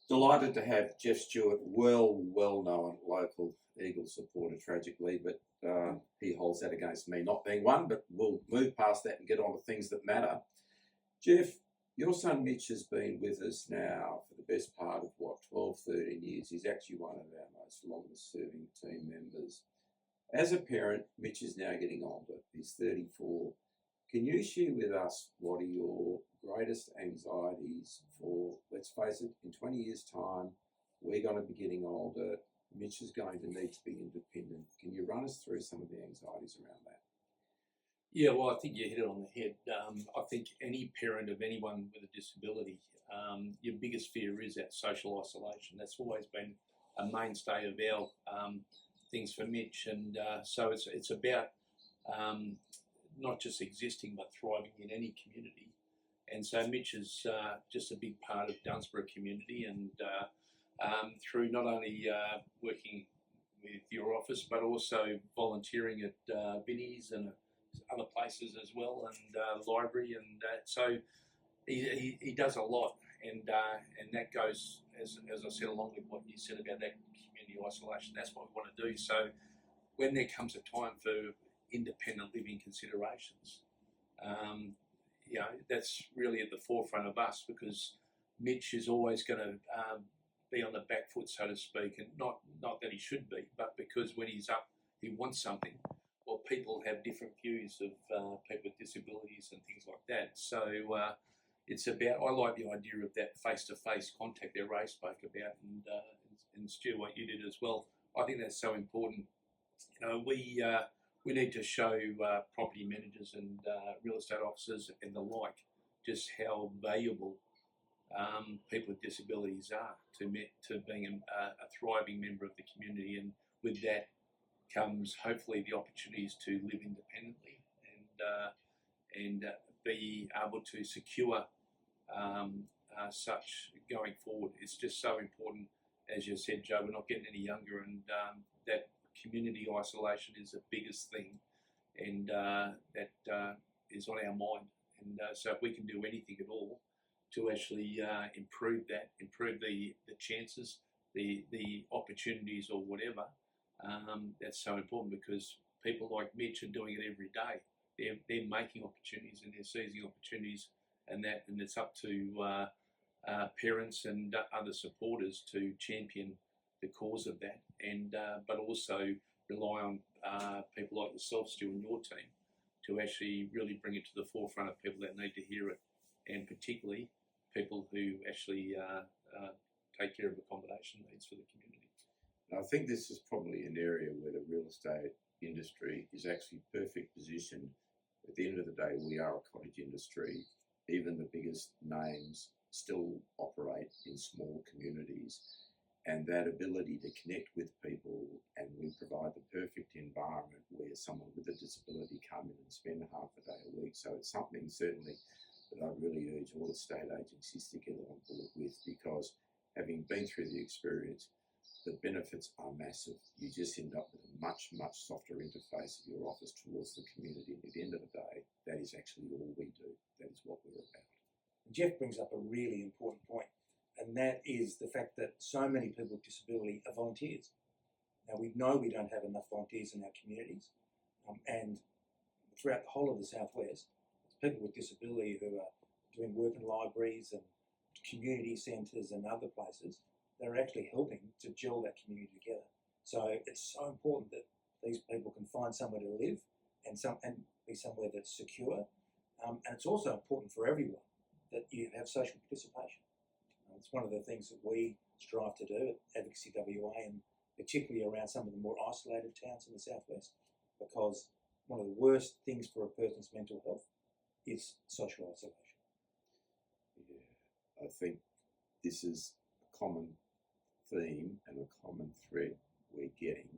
Delighted to have Geoff Stuart, well-known local Eagle supporter, tragically, but he holds that against me not being one, but we'll move past that and get on to things that matter. Geoff, your son Mitch has been with us now for the best part of, 12, 13 years. He's actually one of our most longest-serving team members. As a parent, Mitch is now getting older. He's 34. Can you share with us what are your greatest anxieties for, let's face it, in 20 years' time, we're going to be getting older, Mitch is going to need to be independent. Can you run us through some of the anxieties around that? Yeah, well, I think you hit it on the head. I think any parent of anyone with a disability, your biggest fear is that social isolation. That's always been a mainstay of our things for Mitch, and so it's about not just existing but thriving in any community. And so Mitch is just a big part of Dunsborough community, and through not only working with your office but also volunteering at Binny's and other places as well, and library, and so he does a lot, and that goes, as I said, along with what you said about that community isolation. That's what we want to do. So when there comes a time for independent living considerations, that's really at the forefront of us, because Mitch is always going to be on the back foot, so to speak, and not that he should be, but because when he's up, he wants something. Well, people have different views of people with disabilities and things like that. So it's about, I like the idea of that face-to-face contact that Ray spoke about, and Stu, what you did as well. I think that's so important. We need to show property managers and real estate officers and the like just how valuable people with disabilities are to being a thriving member of the community, and with that comes hopefully the opportunities to live independently and be able to secure such going forward. It's just so important, as you said, Joe. We're not getting any younger, and that community isolation is the biggest thing, and that is on our mind. And so if we can do anything at all to actually improve the chances, the opportunities or whatever, that's so important, because people like Mitch are doing it every day. They're making opportunities and they're seizing opportunities, and it's up to parents and other supporters to champion the cause of that, and but also rely on people like yourself, Stu, and your team to actually really bring it to the forefront of people that need to hear it, and particularly people who actually take care of accommodation needs for the community. I think this is probably an area where the real estate industry is actually perfect positioned. At the end of the day, we are a cottage industry. Even the biggest names still operate in small communities, and that ability to connect with people, and we provide the perfect environment where someone with a disability come in and spend half a day a week. So it's something certainly that I really urge all estate agencies to get on board with, because having been through the experience, the benefits are massive. You just end up with a much, much softer interface of your office towards the community. And at the end of the day, that is actually all we do. That is what we're about. Geoff brings up a really important point, and that is the fact that so many people with disability are volunteers. Now, we know we don't have enough volunteers in our communities, and throughout the whole of the Southwest, people with disability who are doing work in libraries and community centres and other places, they're actually helping to gel that community together. So it's so important that these people can find somewhere to live and be somewhere that's secure. And it's also important for everyone that you have social participation. It's one of the things that we strive to do at Advocacy WA, and particularly around some of the more isolated towns in the Southwest, because one of the worst things for a person's mental health is social isolation. Yeah, I think this is a common theme and a common thread we're getting,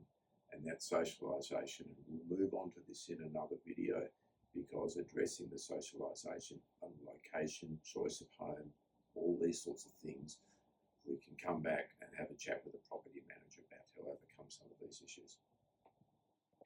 and that's socialisation. And we'll move on to this in another video, because addressing the socialisation on location, choice of home, all these sorts of things, we can come back and have a chat with a property manager about how to overcome some of these issues.